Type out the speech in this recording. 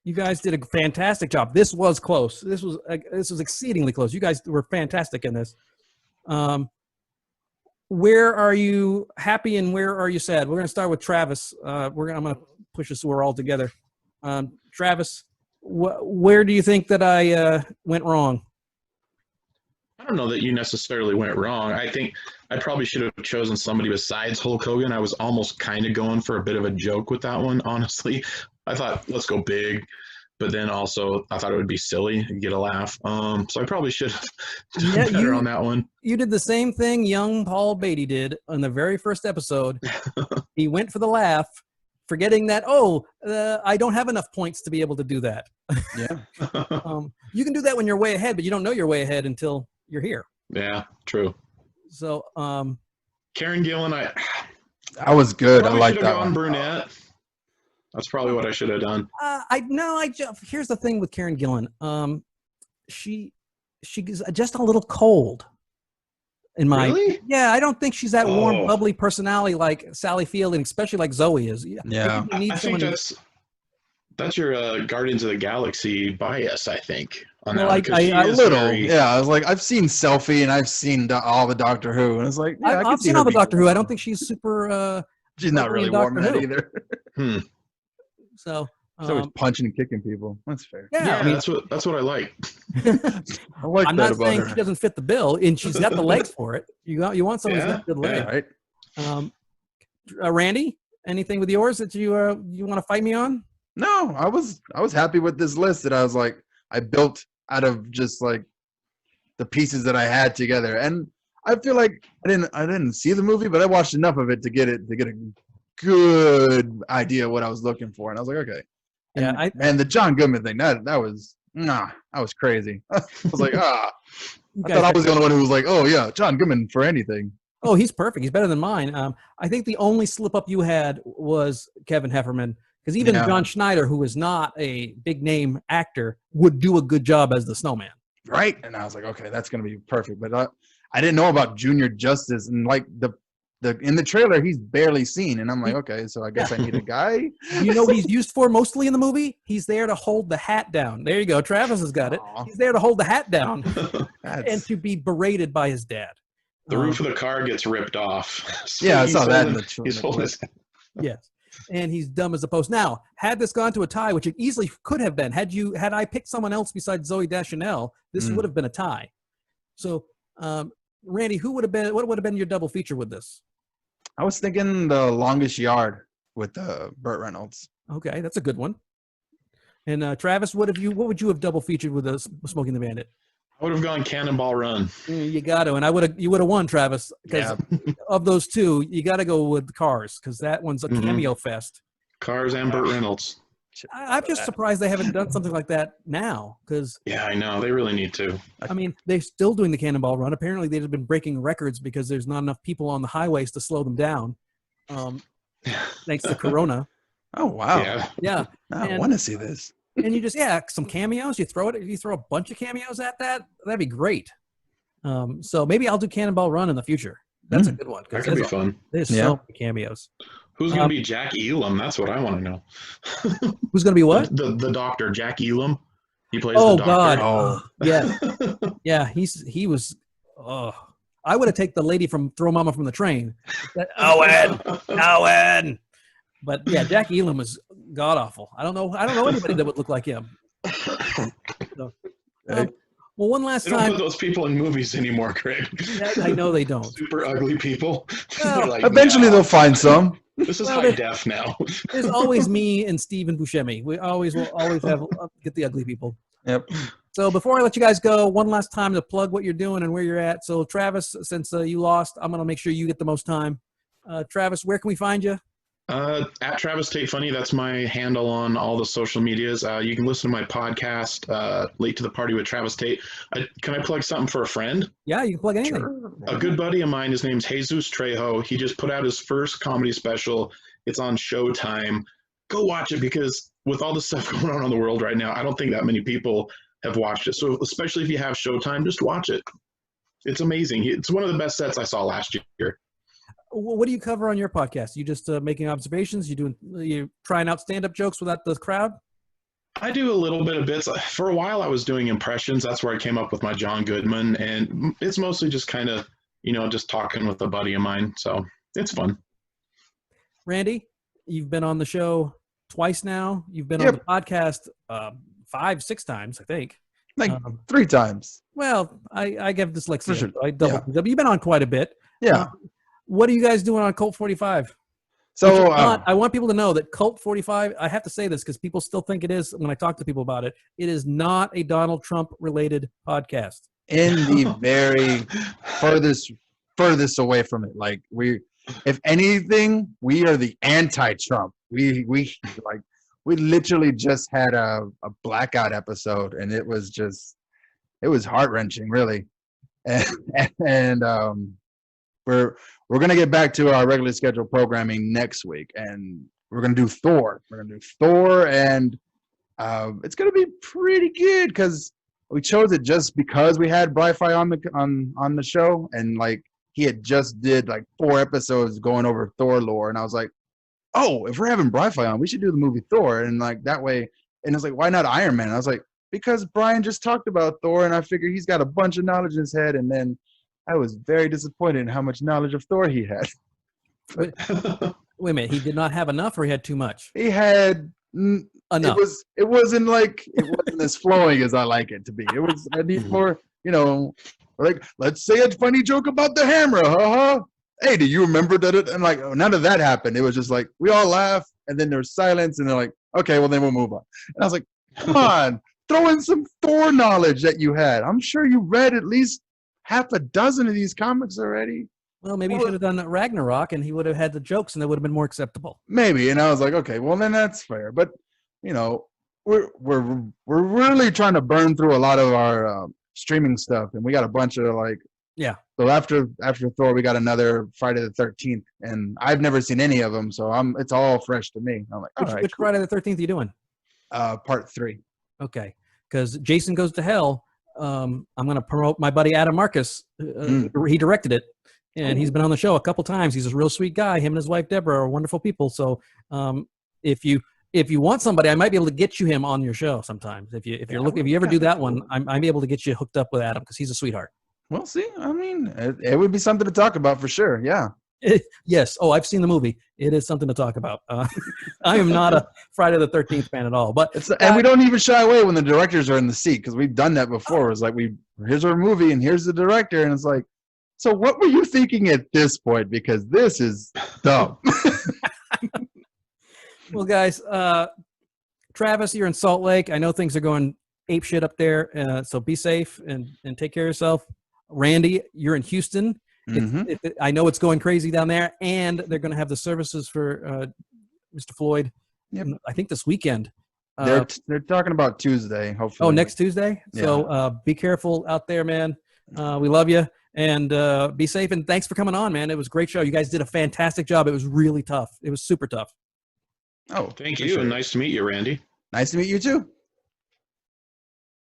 You guys did a fantastic job. This was close. This was exceedingly close. You guys were fantastic in this. Where are you happy and where are you sad? We're going to start with Travis. I'm going to push us so we're all together. Travis, where do you think that I went wrong? I don't know that you necessarily went wrong. I think I probably should have chosen somebody besides Hulk Hogan. I was almost kind of going for a bit of a joke with that one, honestly. I thought, let's go big. But then also, I thought it would be silly and get a laugh. So I probably should have done better on that one. You did the same thing young Paul Beatty did on the very first episode. He went for the laugh, forgetting that, I don't have enough points to be able to do that. Yeah. You can do that when you're way ahead, but you don't know you're way ahead until you're here. Yeah, true. So, Karen Gillan, I was good. I like that one. Brunette. That's probably what I should have done. Here's the thing with Karen Gillan. She's just a little cold. Really? Yeah, I don't think she's that warm, bubbly personality like Sally Field, and especially like Zoe is. Yeah, I think that's your Guardians of the Galaxy bias. I think. On that a little. Yeah, I was like, I've seen Selfie and I've seen all the Doctor Who, and it's like, yeah, I've seen all the Doctor Who. I don't think she's super. She's not really warm in that either. So she's always punching and kicking people. That's fair. Yeah, I mean, that's what I like. I like I'm that not about saying her. she doesn't fit the bill, and she's got the legs for it. You want someone who's got good legs, right? Randy, anything with yours that you want to fight me on? No, I was happy with this list that I was like, I built out of just like the pieces that I had together, and I feel like I didn't see the movie, but I watched enough of it to get a good idea of what I was looking for, and I was like, okay. And the John Goodman thing, that was crazy. I was like, I thought I was the only one who was like, oh yeah, John Goodman for anything. Oh, he's perfect. He's better than mine. I think the only slip up you had was Kevin Heffernan, because even John Schneider, who is not a big name actor, would do a good job as the Snowman. Right, and I was like, okay, that's gonna be perfect. But I didn't know about Junior Justice, and like the in the trailer he's barely seen, and I'm like, okay, so I guess I need a guy. You know what he's used for mostly in the movie? He's there to hold the hat down. There you go. Travis has got it. He's there to hold the hat down and to be berated by his dad. The roof of the car gets ripped off. So yeah, I saw that in the trailer. Yes, and he's dumb as a post. Now, had this gone to a tie, which it easily could have been, had I picked someone else besides Zooey Deschanel, this would have been a tie. So, Randy, what would have been your double feature with this? I was thinking The Longest Yard with Burt Reynolds. Okay, that's a good one. And Travis, what would you have double featured with Smoking the Bandit? I would have gone Cannonball Run. You got to, and you would have won, Travis, because of those two, you got to go with Cars, because that one's a cameo fest. Cars and Burt Reynolds. I'm just surprised they haven't done something like that now, because I know they really need to. I mean, they're still doing the Cannonball Run. Apparently, they've been breaking records because there's not enough people on the highways to slow them down, thanks to Corona. Oh wow! Yeah, I want to see this. And you just some cameos. You throw a bunch of cameos at that. That'd be great. So maybe I'll do Cannonball Run in the future. That's a good one. That could be fun. There's so many cameos. Who's going to be Jack Elam? That's what I want to know. Who's going to be what? The doctor, Jack Elam. He plays the doctor. God. Oh, yeah. Yeah, he was I would have taken the lady from Throw Mama from the Train. Owen. But yeah, Jack Elam was god awful. I don't know anybody that would look like him. So, well, one last time. They don't put those people in movies anymore, Craig. I know they don't. Super ugly people. Well, like, eventually they'll find some. This is high def now. There's always me and Stephen Buscemi. We will always get the ugly people. Yep. So before I let you guys go, one last time to plug what you're doing and where you're at. So Travis, since you lost, I'm going to make sure you get the most time. Travis, where can we find you? At Travis Tate Funny, that's my handle on all the social medias. You can listen to my podcast, Late to the Party with Travis Tate. Can I plug something for a friend? Yeah, you can plug anything. Sure. A good buddy of mine, his name's Jesus Trejo. He just put out his first comedy special. It's on Showtime. Go watch it, because with all the stuff going on in the world right now, I don't think that many people have watched it. So especially if you have Showtime, just watch it. It's amazing. It's one of the best sets I saw last year. What do you cover on your podcast? You just making observations? You trying out stand-up jokes without the crowd? I do a little bit of bits. For a while, I was doing impressions. That's where I came up with my John Goodman, and it's mostly just kind of, just talking with a buddy of mine. So it's fun. Randy, you've been on the show twice now. You've been on Yep. the podcast 5-6 times, I think. Like 3 times. Well, I give dyslexia. For sure. So I double. You've been on quite a bit. Yeah. What are you guys doing on Cult 45? So I want people to know that Cult 45, I have to say this because people still think it is when I talk to people about it. It is not a Donald Trump related podcast. in the very furthest away from it. Like if anything, we are the anti-Trump. We literally just had a blackout episode, and it was heart-wrenching, really. And we're gonna get back to our regularly scheduled programming next week, and we're gonna do Thor. And it's gonna be pretty good because we chose it just because we had Bri-Fi on the show, and like he had just did like 4 episodes going over Thor lore, and I was like, oh, if we're having Bri-Fi on, we should do the movie Thor, and like that way. And it's like, why not Iron Man? And I was like, because Brian just talked about Thor, and I figured he's got a bunch of knowledge in his head, and then I was very disappointed in how much knowledge of Thor he had. Wait a minute, he did not have enough, or he had too much? He had Enough. It wasn't as flowing as I like it to be. I need more, like, let's say a funny joke about the hammer, haha. Hey, do you remember that? And like, none of that happened. It was just like we all laugh, and then there's silence, and they're like, okay, well then we'll move on. And I was like, come on, throw in some Thor knowledge that you had. I'm sure you read at least half a dozen of these comics already. Well, maybe you should have done Ragnarok, and he would have had the jokes, and they would have been more acceptable. Maybe, and I was like, okay, well then that's fair. But we're really trying to burn through a lot of our streaming stuff, and we got a bunch of So after Thor, we got another Friday the 13th, and I've never seen any of them, so it's all fresh to me. I'm like, Which Friday the 13th are you doing? Part 3. Okay, because Jason Goes to Hell. I'm going to promote my buddy Adam Marcus. He directed it, and he's been on the show a couple times. He's a real sweet guy. Him and his wife Deborah are wonderful people. So if you want somebody, I might be able to get you him on your show sometimes. If you ever do that one, I'm able to get you hooked up with Adam because he's a sweetheart. Well, see, I mean, it would be something to talk about for sure. Yeah. Yes. Oh, I've seen the movie. It is something to talk about. I am not a Friday the 13th fan at all. But and we don't even shy away when the directors are in the seat because we've done that before. It's like here's our movie and here's the director, and it's like, so what were you thinking at this point? Because this is dumb. Well, guys, Travis, you're in Salt Lake. I know things are going ape shit up there, so be safe and take care of yourself. Randy, you're in Houston. I know it's going crazy down there, and they're going to have the services for Mr. Floyd. Yep. I think this weekend. They're talking about Tuesday, hopefully. Oh, next Tuesday? Yeah. So be careful out there, man. We love you, and be safe, and thanks for coming on, man. It was a great show. You guys did a fantastic job. It was really tough. It was super tough. Oh, thank you, and nice to meet you, Randy. Nice to meet you, too.